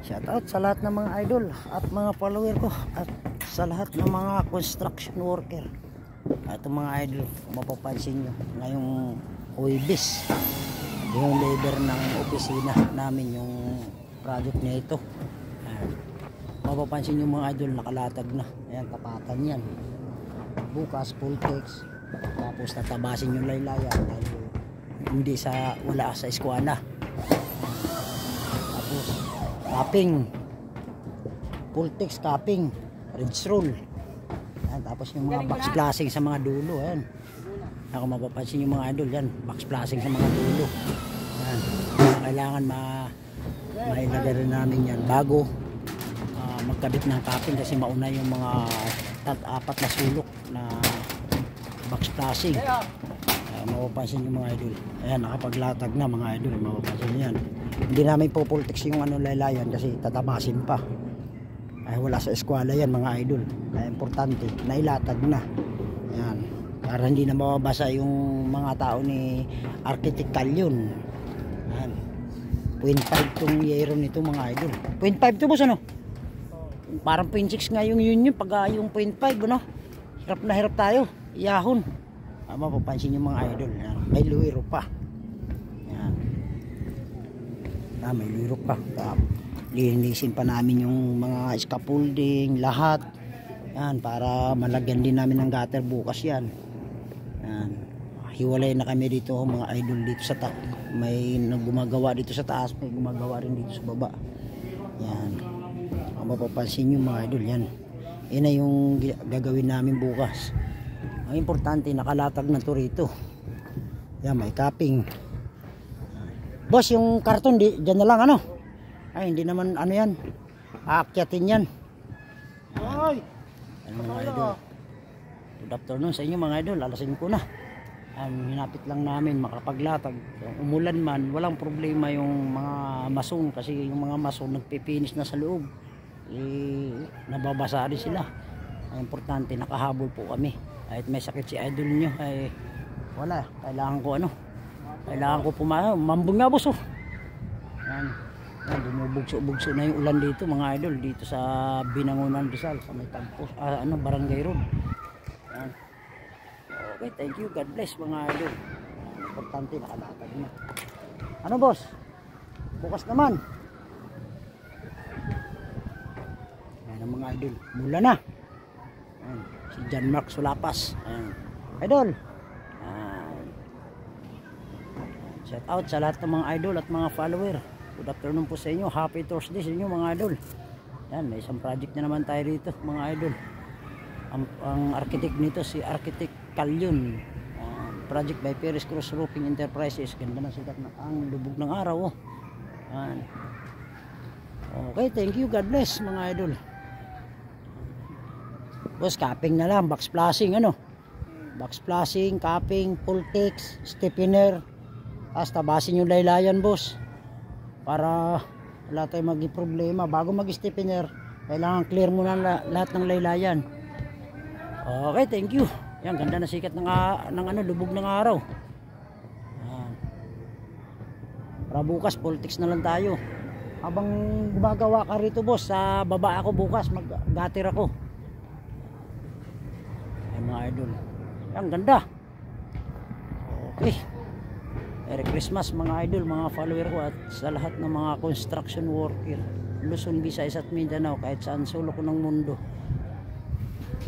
Shoutout sa lahat ng mga idol at mga follower ko at sa lahat ng mga construction worker. At mga idol, mapapansin nyo ngayong Huwebes, yung labor ng opisina namin, yung project na ito. Mapapansin nyo mga idol, nakalatag na. Ayan, tapatan yan. Bukas full text, tapos tatabasin yung laylayan dahil hindi wala sa eskwela. Tapos capping, full text capping, ridge roll. Ayan, tapos yung mga box flashing sa mga dulo. Ayan, ako mapapansin yung mga idol yan, box flashing sa mga dulo. Ayan, kailangan mailagay rin namin yan bago magkabit ng capping, kasi mauna yung mga apat na sulok na box flashing. Mapapansin yung mga idol. Ayan, nakapaglatag na mga idol, mapapansin yan. Hindi namin po full text yung laylayan kasi tatabasin pa. Ay wala sa eskwela yan mga idol. Kaya importante, nailatag na. Ayan, para hindi na mababasa yung mga tao ni architectal yun. Ayan, 0.5 tong yero nito mga idol. 0.5 to boss, ano? Parang 0.6 nga yung yun pag yung 0.5, ano? Hirap na hirap tayo iyahon. Mapapansin yung mga idol. Ayan, may luwiro pa. Ayan, may luwiro pa. Linisin pa namin yung mga scaffolding, lahat. Ayan, para malagyan din namin ng gutter bukas yan. Ayan, hiwalay na kami dito mga idol dito sa taas. May gumagawa dito sa taas, may gumagawa rin dito sa baba. Ayan, mapapansin yung mga idol yan. Yan na yung gagawin namin bukas. Ang importante, nakalatag na to rito. Yan, may capping. Boss, yung karton dyan na lang, ano? Ay, hindi naman ano yan, aakyatin yan. Ay, ano mga idol, good afternoon sa inyo mga idol. Alasin ko na. Hinapit lang namin makapaglatag. Umulan man, walang problema yung mga mason, kasi yung mga mason nagpipinis na sa loob, nababasa rin sila. Ang importante, nakahabol po kami. Kahit may sakit si idol nyo, ay wala, kailangan ko mambong nga boss. Yan, bumubugso-bugso na yung ulan dito mga idol, dito sa Binangonan Rizal, sa may Tampos, Barangay Road. Yan. Okay, thank you, God bless mga idol. Importante, nakalatag na. Ano boss, bukas naman. Yan ang mga idol, mula na. Yan, si John Mark Sulapas. Yan. Idol, shout out sa lahat ng mga idol at mga follower. Good afternoon po sa inyo. Happy Thursday sa inyo mga idol. Yan, may isang project na naman tayo rito mga idol. Ang architect nito si Architect Calyon. Project by Perez Cruz Roofing Enterprises. Ganda ng sikat na ang lubog ng araw. Yan. Okay, thank you, God bless mga idol. Boss, capping na lang, box flashing, ano? Box flashing, capping, full text, stiffener. Tapos tabasin yung laylayan boss, para wala tayong maging problema. Bago mag-stiffener, kailangan clear muna lahat ng laylayan. Okay, thank you. Yan, ganda na sikat ng lubog ng araw. Para bukas full text na lang tayo. Habang gumagawa ka rito boss, sa baba ako bukas, mag-gutter ako. Ay mga idol, yan, ganda. Okay, Merry Christmas mga idol, mga follower ko, at sa lahat ng mga construction worker Luzon, Visayas at Mindanao, kahit saan sulok ng mundo.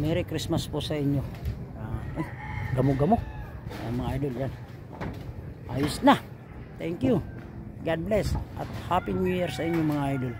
Merry Christmas po sa inyo. Gamo-gamo. Mga idol yan. Ayos na. Thank you. God bless at Happy New Year sa inyo mga idol.